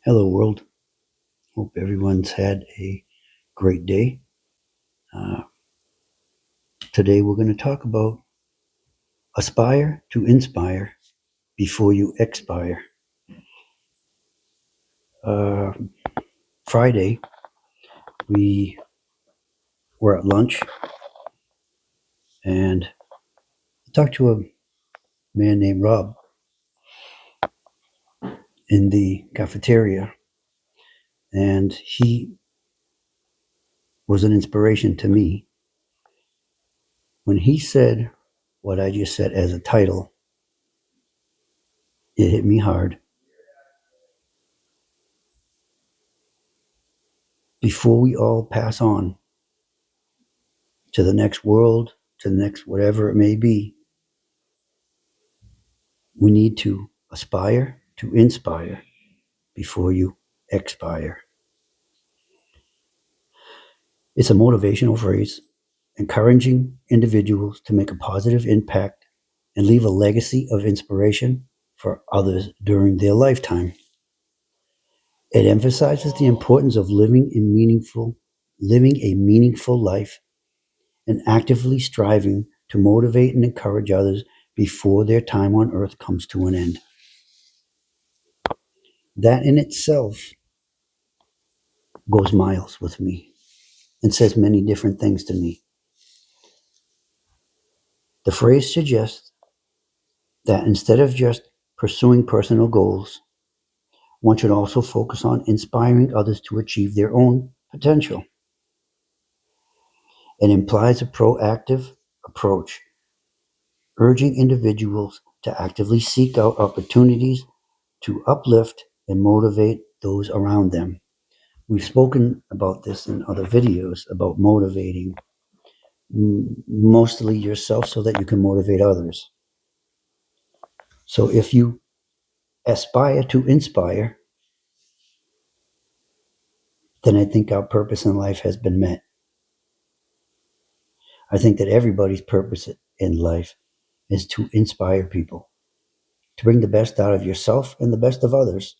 Hello, world. Hope everyone's had a great day. Uh, Today, we're going to talk about aspire to inspire before you expire. Uh, Friday, we were at lunch and I talked to a man named Rob in the cafeteria, and he was an inspiration to me. When he said what I just said as a title, it hit me hard. Before we all pass on to the next world, to the next whatever it may be, we need to aspire to inspire before you expire. It's a motivational phrase encouraging individuals to make a positive impact and leave a legacy of inspiration for others during their lifetime. It emphasizes the importance of living a meaningful life and actively striving to motivate and encourage others before their time on earth comes to an end. That in itself goes miles with me and says many different things to me. The phrase suggests that instead of just pursuing personal goals, one should also focus on inspiring others to achieve their own potential. It implies a proactive approach, urging individuals to actively seek out opportunities to uplift and motivate those around them. We've spoken about this in other videos about motivating mostly yourself so that you can motivate others. So if you aspire to inspire, then I think our purpose in life has been met. I think that everybody's purpose in life is to inspire people, to bring the best out of yourself and the best of others.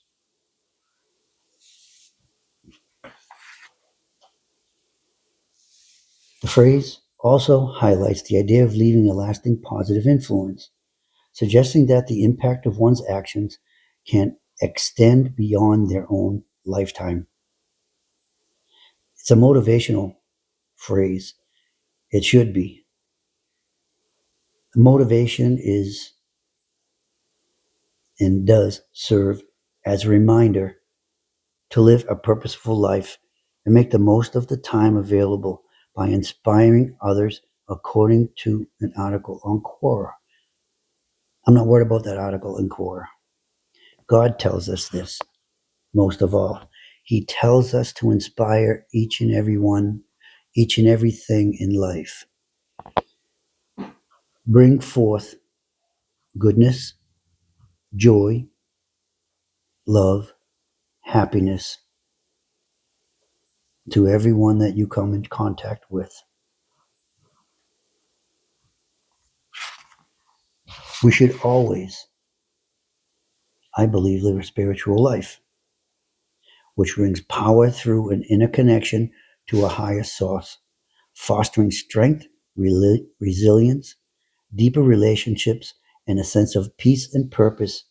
The phrase also highlights the idea of leaving a lasting positive influence, suggesting that the impact of one's actions can extend beyond their own lifetime. It's a motivational phrase. It should be. Motivation is and does serve as a reminder to live a purposeful life and make the most of the time available by inspiring others, according to an article on Quora. I'm not worried about that article in Quora. God tells us this most of all. He tells us to inspire each and every one, each and everything in life. Bring forth goodness, joy, love, happiness to everyone that you come in contact with. We should always, I believe, live a spiritual life, which brings power through an inner connection to a higher source, fostering strength, resilience, deeper relationships, and a sense of peace and purpose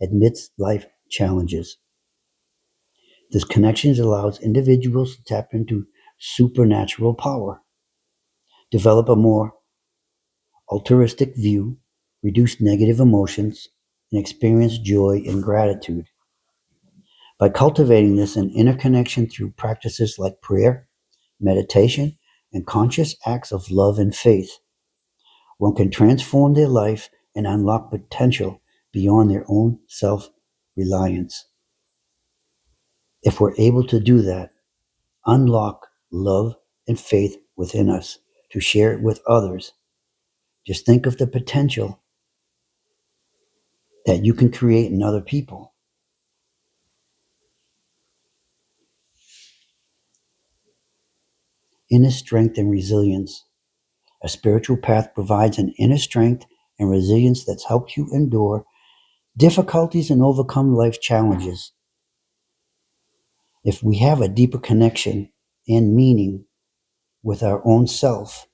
amidst life challenges. This connection allows individuals to tap into supernatural power, develop a more altruistic view, reduce negative emotions, and experience joy and gratitude. By cultivating this an inner connection through practices like prayer, meditation, and conscious acts of love and faith, one can transform their life and unlock potential beyond their own self-reliance. If we're able to do that, unlock love and faith within us to share it with others, just think of the potential that you can create in other people. Inner strength and resilience. A spiritual path provides an inner strength and resilience that's helped you endure difficulties and overcome life challenges. If we have a deeper connection and meaning with our own self,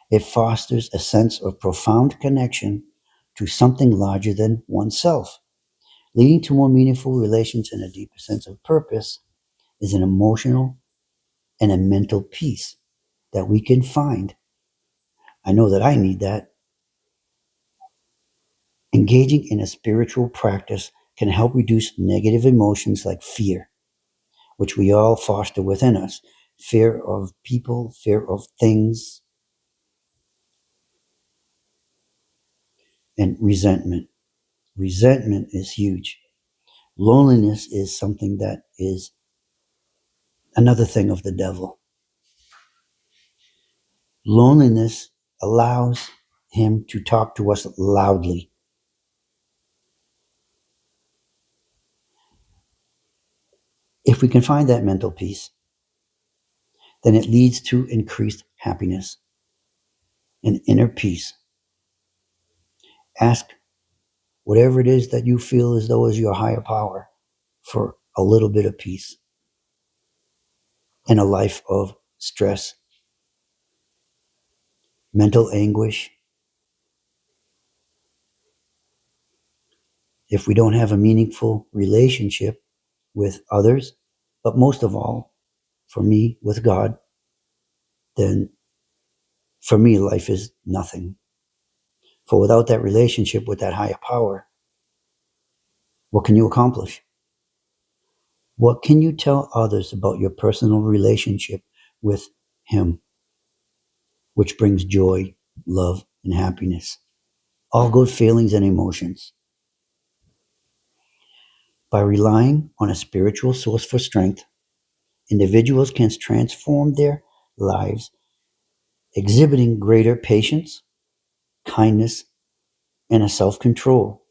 it fosters a sense of profound connection to something larger than oneself, leading to more meaningful relations and a deeper sense of purpose is an emotional and a mental peace that we can find. I know that I need that. Engaging in a spiritual practice can help reduce negative emotions like fear, which we all foster within us. Fear of people, fear of things, and resentment. Resentment is huge. Loneliness is something that is another thing of the devil. Loneliness allows him to talk to us loudly. If we can find that mental peace, then it leads to increased happiness and inner peace. Ask whatever it is that you feel as though is your higher power for a little bit of peace in a life of stress, mental anguish. If we don't have a meaningful relationship with others, but most of all, for me, with God, then for me, life is nothing. For without that relationship with that higher power, what can you accomplish? What can you tell others about your personal relationship with Him, which brings joy, love, and happiness? All good feelings and emotions. By relying on a spiritual source for strength, individuals can transform their lives, exhibiting greater patience, kindness, and a self control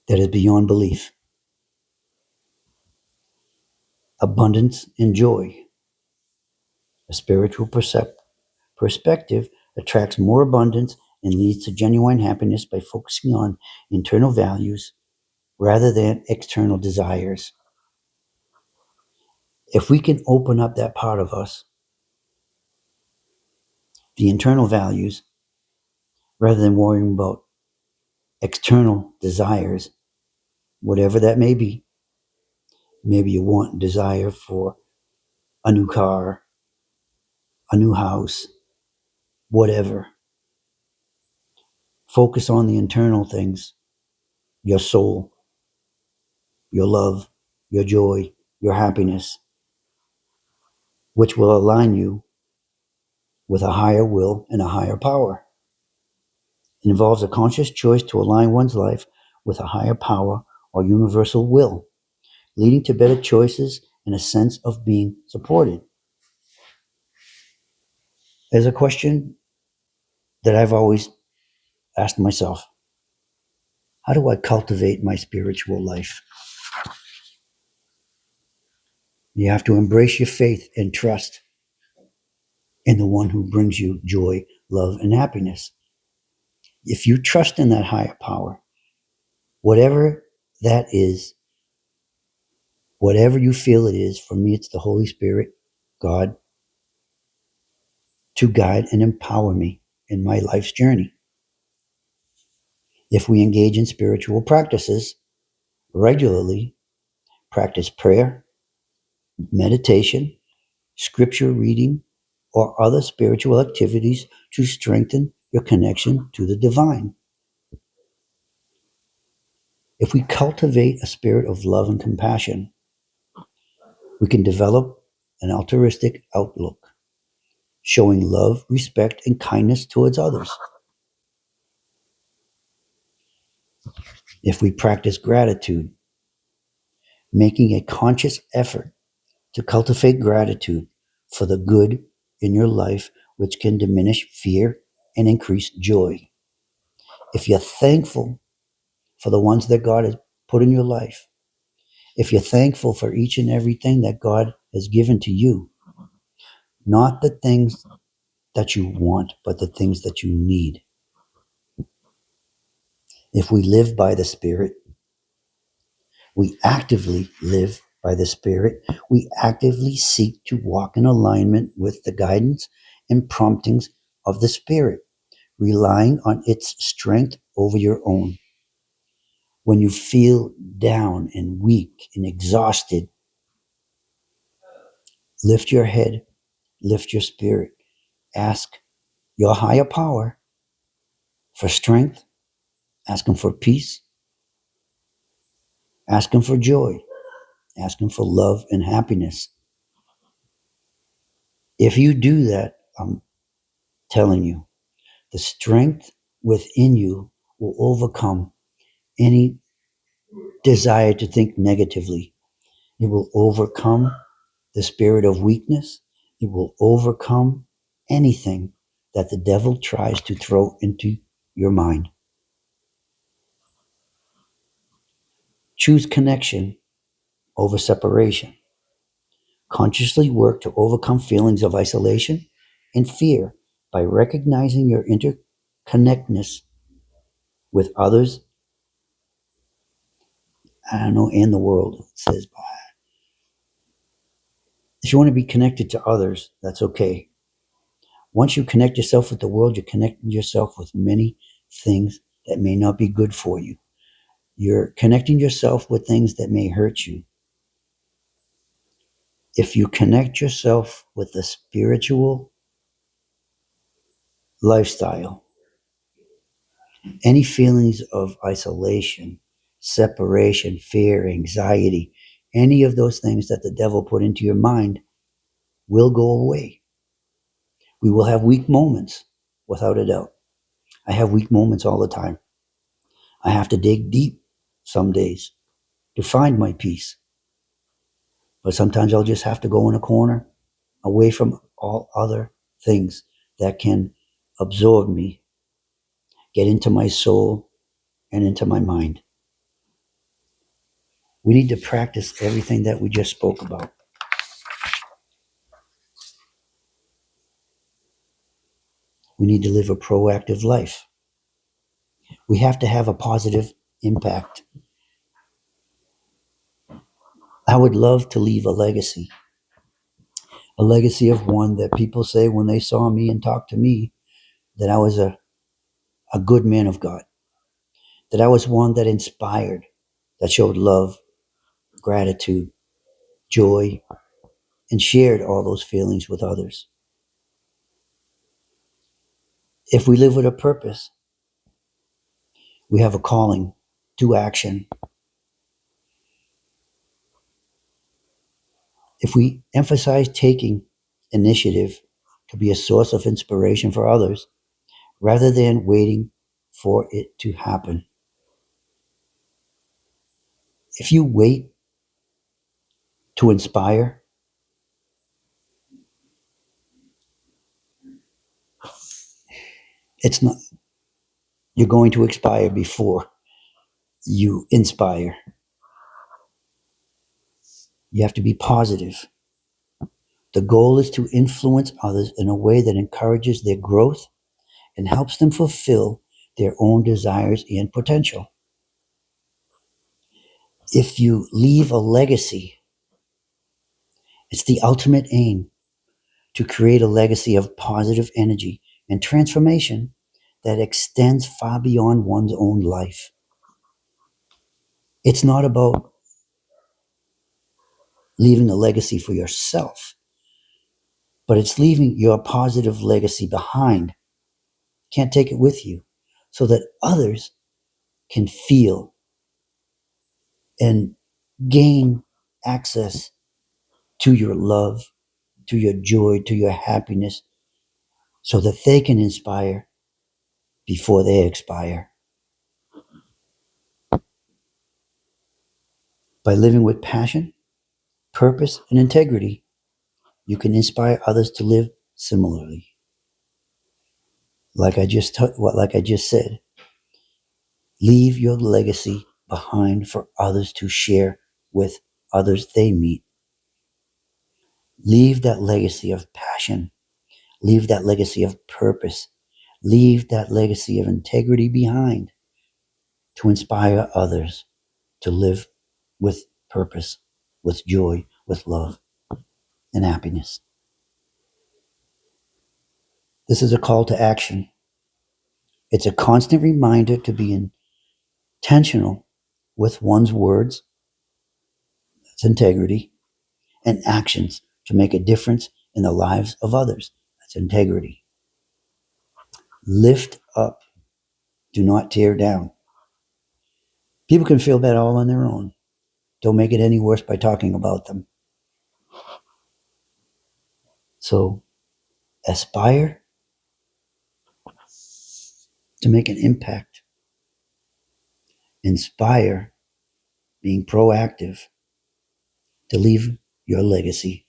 that is beyond belief. Abundance and joy. A spiritual perspective attracts more abundance and leads to genuine happiness by focusing on internal values rather than external desires. If we can open up that part of us, the internal values, rather than worrying about external desires, whatever that may be, maybe you want desire for a new car, a new house, whatever. Focus on the internal things, your soul, your love, your joy, your happiness, which will align you with a higher will and a higher power. It involves a conscious choice to align one's life with a higher power or universal will, leading to better choices and a sense of being supported. There's a question that I've always asked myself. How do I cultivate my spiritual life? You have to embrace your faith and trust in the one who brings you joy, love, and happiness. If you trust in that higher power, whatever that is, whatever you feel it is, for me, it's the Holy Spirit, God, to guide and empower me in my life's journey. If we engage in spiritual practices regularly, practice prayer, meditation, scripture reading, or other spiritual activities to strengthen your connection to the divine. If we cultivate a spirit of love and compassion, we can develop an altruistic outlook, showing love, respect, and kindness towards others. If we practice gratitude, making a conscious effort to cultivate gratitude for the good in your life, which can diminish fear and increase joy. If you're thankful for the ones that God has put in your life, if you're thankful for each and everything that God has given to you, not the things that you want, but the things that you need. If we live by the Spirit, we actively live By the Spirit, we actively seek to walk in alignment with the guidance and promptings of the Spirit, relying on its strength over your own. When you feel down and weak and exhausted, lift your head, lift your spirit. Ask your higher power for strength, ask Him for peace, ask Him for joy, ask Him for love and happiness. If you do that, I'm telling you, the strength within you will overcome any desire to think negatively. It will overcome the spirit of weakness. It will overcome anything that the devil tries to throw into your mind. Choose connection over separation. Consciously work to overcome feelings of isolation and fear by recognizing your interconnectedness with others, and the world. It says, if you want to be connected to others, that's okay. Once you connect yourself with the world, you're connecting yourself with many things that may not be good for you. You're connecting yourself with things that may hurt you. If you connect yourself with the spiritual lifestyle, any feelings of isolation, separation, fear, anxiety, any of those things that the devil put into your mind will go away. We will have weak moments, without a doubt. I have weak moments all the time. I have to dig deep some days to find my peace. But sometimes I'll just have to go in a corner away from all other things that can absorb me, get into my soul and into my mind. We need to practice everything that we just spoke about. We need to live a proactive life. We have to have a positive impact. I would love to leave a legacy of one that people say when they saw me and talked to me that I was a good man of God, that I was one that inspired, that showed love, gratitude, joy, and shared all those feelings with others. If we live with a purpose, we have a calling to action. If we emphasize taking initiative to be a source of inspiration for others rather than waiting for it to happen. If you wait to inspire, it's not, you're going to expire before you inspire. You have to be positive. The goal is to influence others in a way that encourages their growth and helps them fulfill their own desires and potential. If you leave a legacy, it's the ultimate aim to create a legacy of positive energy and transformation that extends far beyond one's own life. It's not about leaving a legacy for yourself, but it's leaving your positive legacy behind. Can't take it with you so that others can feel and gain access to your love, to your joy, to your happiness, so that they can inspire before they expire. By living with passion, purpose, and integrity, you can inspire others to live similarly. Like I just said, leave your legacy behind for others to share with others they meet. Leave that legacy of passion. Leave that legacy of purpose. Leave that legacy of integrity behind to inspire others to live with purpose. with joy, with love, and happiness. This is a call to action. It's a constant reminder to be intentional with one's words, that's integrity, and actions to make a difference in the lives of others, that's integrity. Lift up, do not tear down. People can feel bad all on their own. Don't make it any worse by talking about them. So aspire to make an impact. Inspire, being proactive to leave your legacy.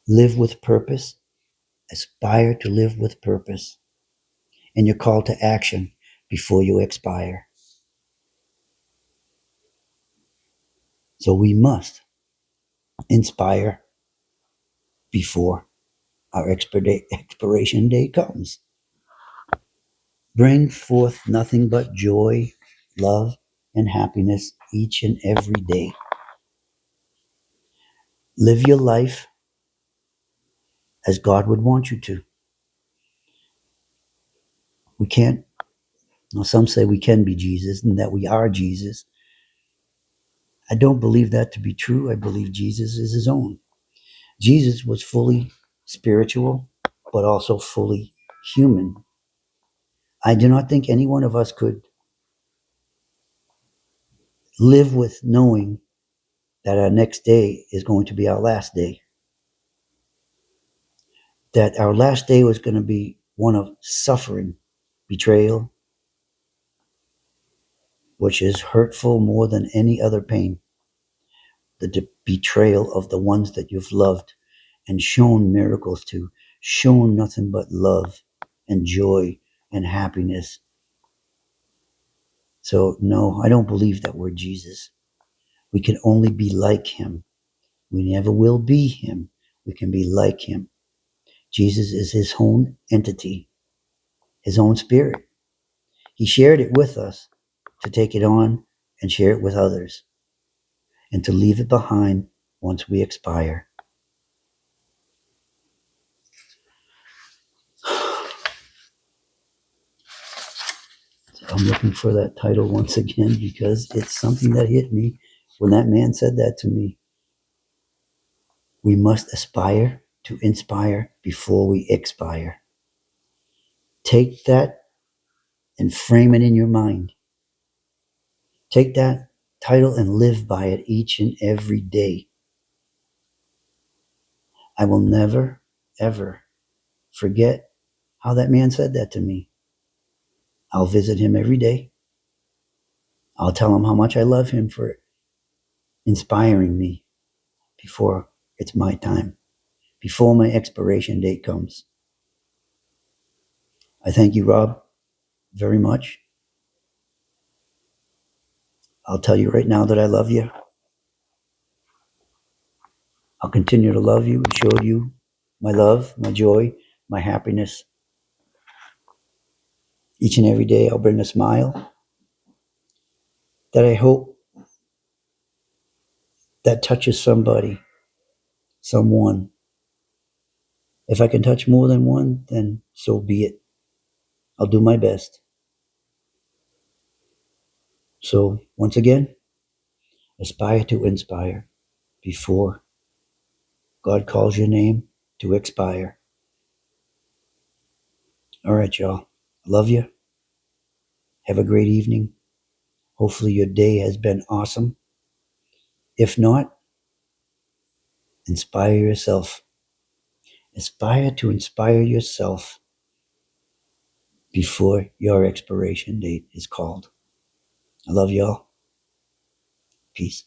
Live with purpose. Aspire to live with purpose. And your call to action before you expire. So we must inspire before our expiration date comes. Bring forth nothing but joy, love, and happiness each and every day. Live your life as God would want you to. We can't, well, some say we can be Jesus and that we are Jesus. I don't believe that to be true. I believe Jesus is his own. Jesus was fully spiritual, but also fully human. I do not think any one of us could live with knowing that our next day is going to be our last day. That our last day was going to be one of suffering, betrayal, which is hurtful more than any other pain. The betrayal of the ones that you've loved and shown miracles to, shown nothing but love and joy and happiness. So, no, I don't believe that we're Jesus. We can only be like him. We never will be him. We can be like him. Jesus is his own entity, his own spirit. He shared it with us to take it on and share it with others and to leave it behind once we expire. So I'm looking for that title once again because it's something that hit me when that man said that to me. We must aspire to inspire before we expire. Take that and frame it in your mind. Take that title and live by it each and every day. I will never, ever forget how that man said that to me. I'll visit him every day. I'll tell him how much I love him for inspiring me before it's my time, before my expiration date comes. I thank you, Rob, very much. I'll tell you right now that I love you. I'll continue to love you and show you my love, my joy, my happiness. Each and every day I'll bring a smile that I hope that touches somebody, someone. If I can touch more than one, then so be it. I'll do my best. So once again, aspire to inspire before God calls your name to expire. All right, y'all. I love you. Have a great evening. Hopefully your day has been awesome. If not, inspire yourself. Aspire to inspire yourself before your expiration date is called. I love y'all. Peace.